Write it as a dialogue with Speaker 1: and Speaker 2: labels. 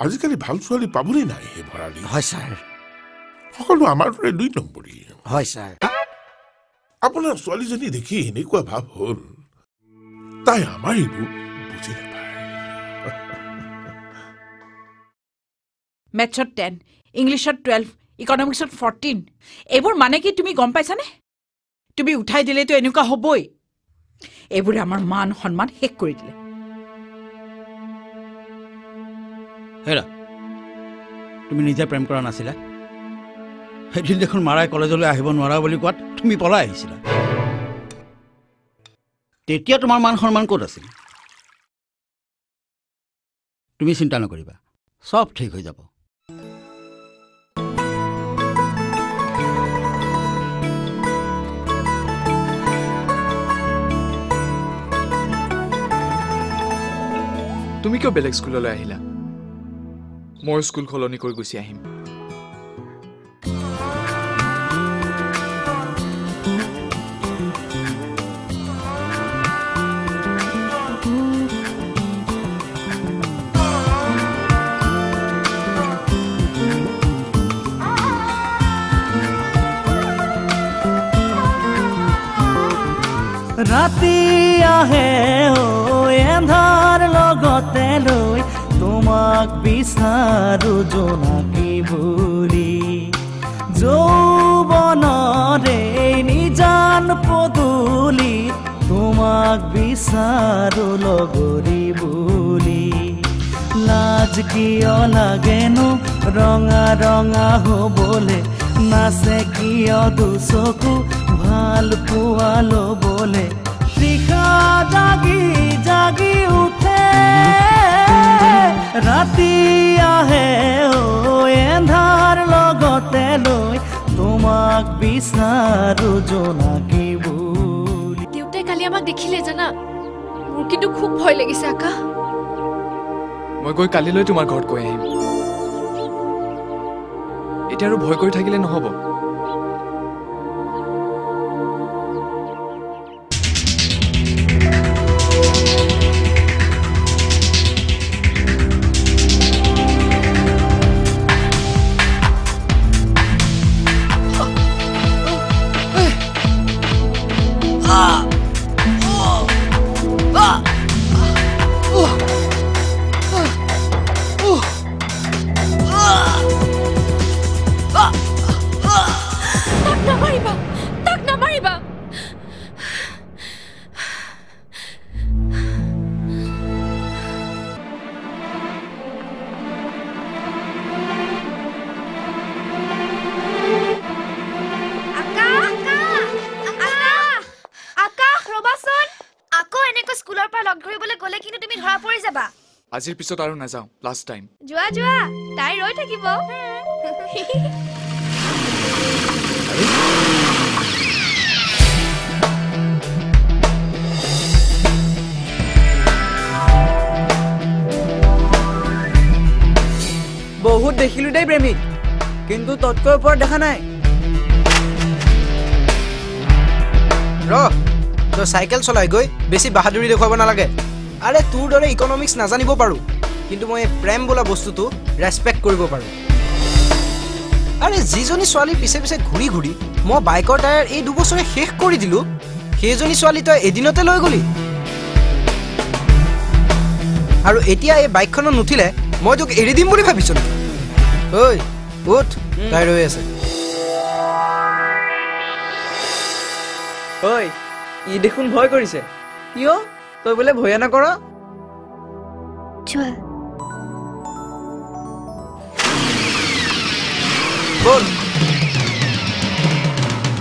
Speaker 1: আজিকালি ভাল ছোৱালী পাবলৈ নাই হে ভৰালী।
Speaker 2: হয় ছাৰ।
Speaker 1: সকলো আমাৰ দৰে 2 নম্বৰী।
Speaker 2: হয় ছাৰ।
Speaker 1: আপোনাৰ ছোৱালীজনী দেখি এনেকুৱা ভাৱ হ'ল তাই আমাৰ এইবোৰ বুজি নাপায়।
Speaker 3: মেথছত 10, ইংলিছত 12, ইকনমিক্সত 14। এইবোৰ মানে কি তুমি গম পাইছানে? তুমি উঠাই দিলেতো এনেকুৱা হ'বই। এইবোৰে আমাৰ মান সন্মান শেষ কৰি দিলে।
Speaker 2: হেৰা, তুমি নিজে প্ৰেম কৰা নাছিলা? সেইদিন দেখোন মাৰাই কলেজলৈ আহিব নোৱাৰা বুলি কোৱাত তুমি পলাই আহিছিলা। তেতিয়া তোমাৰ মান সন্মান ক'ত আছিল? তুমি চিন্তা নকৰিবা, চব ঠিক হৈ যাব।
Speaker 4: তুমি কিয় বেলেগ স্কুললৈ আহিলা? মই স্কুল সলনি কৰি গুচি আহিম।
Speaker 5: ৰাতি আহে এন্ধাৰ লগতে লৈ তোমাক বিচাৰো জোনাকী বুলি। যৌৱনৰে নিজান পদূলি তোমাক বিচাৰো লগৰী বুলি। লাজ কিয় লাগেনো ৰঙা ৰঙা হ'বলে, নাচে কিয় দুচকু ভাল পোৱা ল'বলে। তৃষা জাগি জাগি উঠে ৰাতি আহে এন্ধাৰ লগতে লৈ তোমাক বিচাৰো জোনাকী বুলি।
Speaker 6: দেউতাই কালি আমাক দেখিলে জানা, মোৰ কিন্তু খুব ভয় লাগিছে আকা।
Speaker 4: মই গৈ কালিলৈ তোমাৰ ঘৰত কৈ আহিম। এতিয়া আৰু ভয় কৰি থাকিলে নহ'ব। আজিৰ পিছত আৰু নাযাওঁ, লাষ্ট টাইম।
Speaker 6: যোৱা যোৱা, তাই ৰৈ থাকিব।
Speaker 7: বহুত দেখিলো দেই প্ৰেমিক, কিন্তু তৎকৈ ওপৰত দেখা নাই।
Speaker 8: তই চাইকেল চলাই গৈ বেছি বাহাদুৰি দেখুৱাব নালাগে। আৰে তোৰ দৰে ইকনমিক্স নাজানিব পাৰোঁ, কিন্তু মই প্ৰেম বোলা বস্তুটো ৰেচপেক্ট কৰিব পাৰোঁ। আৰে যিজনী ছোৱালীৰ পিছে পিছে ঘূৰি ঘূৰি মই বাইকৰ টায়াৰ এই 2 বছৰে শেষ কৰি দিলোঁ, সেইজনী ছোৱালী তই এদিনতে লৈ গলি। আৰু এতিয়া এই বাইকখনত নুঠিলে মই তোক এৰি দিম বুলি ভাবিছোঁ নেকি? ঐ উঠ, তাই ৰৈ আছে।
Speaker 7: ঐ, ই দেখোন ভয় কৰিছে। কিয়? তই বোলে ভয়া নকৰ?
Speaker 6: যোৱা
Speaker 8: বল।